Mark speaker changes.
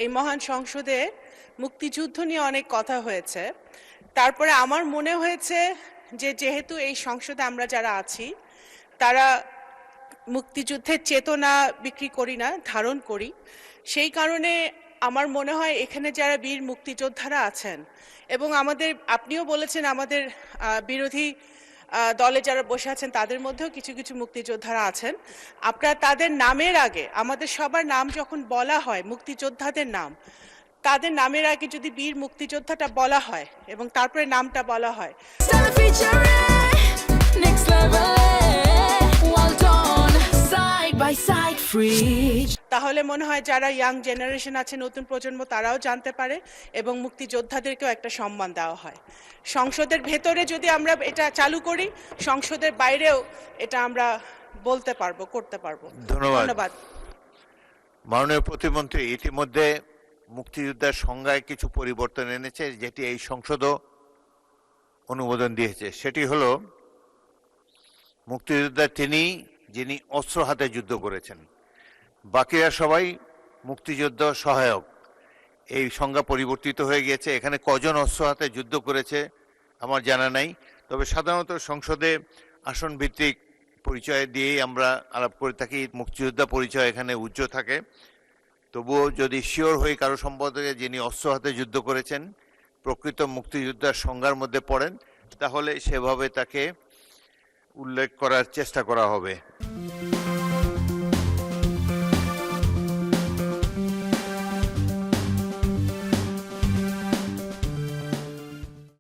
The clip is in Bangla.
Speaker 1: এই মহান সংসদে মুক্তিযুদ্ধ নিয়ে অনেক কথা হয়েছে। তারপরে আমার মনে হয়েছে যে যেহেতু এই সংসদে আমরা যারা আছি তারা মুক্তিযুদ্ধের চেতনা বিক্রি করি না, ধারণ করি। সেই কারণে আমার মনে হয় এখানে যারা বীর মুক্তিযোদ্ধারা আছেন এবং আপনিও বলেছেন আমাদের বিরোধী দলে যারা বসে আছেন তাদের মধ্যেও কিছু কিছু মুক্তিযোদ্ধারা আছেন। আপনারা তাদের নামের আগে, আমাদের সবার নাম যখন বলা হয়, মুক্তিযোদ্ধাদের নাম, তাদের নামের আগে যদি বীর মুক্তিযোদ্ধাটা বলা হয় এবং তারপরে নামটা বলা হয়, তাহলে মনে হয় যারা ইয়াং জেনারেশন আছে, নতুন প্রজন্ম, তারাও জানতে পারে এবং মুক্তিযোদ্ধাদেরকেও একটা সম্মান দেওয়া হয়। সংসদের ভেতরে যদি আমরা এটা চালু করি, সংসদের বাইরেও এটা আমরা বলতে পারবো, করতে পারবো। ধন্যবাদ।
Speaker 2: মাননীয় প্রতিমন্ত্রী ইতিমধ্যে মুক্তিযোদ্ধার সংজ্ঞায় কিছু পরিবর্তন এনেছে, যেটি এই সংসদও অনুমোদন দিয়েছে। সেটি হলো মুক্তিযোদ্ধা তিনি যিনি অস্ত্র হাতে যুদ্ধ করেছেন, বাকিরা সবাই মুক্তিযুদ্ধ সহায়ক। এই সংজ্ঞা পরিবর্তিত হয়ে গিয়েছে। এখানে কজন অস্ত্র হাতে যুদ্ধ করেছে আমার জানা নাই, তবে সাধারণত সংসদে আসন ভিত্তিক পরিচয় দিয়েই আমরা আলাপ করে থাকি। মুক্তিযোদ্ধা পরিচয় এখানে উচ্চ থাকে। তবুও যদি শিওর হই কারো সম্পর্কে যিনি অস্ত্র হাতে যুদ্ধ করেছেন, প্রকৃত মুক্তিযোদ্ধার সংজ্ঞার মধ্যে পড়েন, তাহলে সেভাবে তাকে উল্লেখ করার চেষ্টা করা হবে।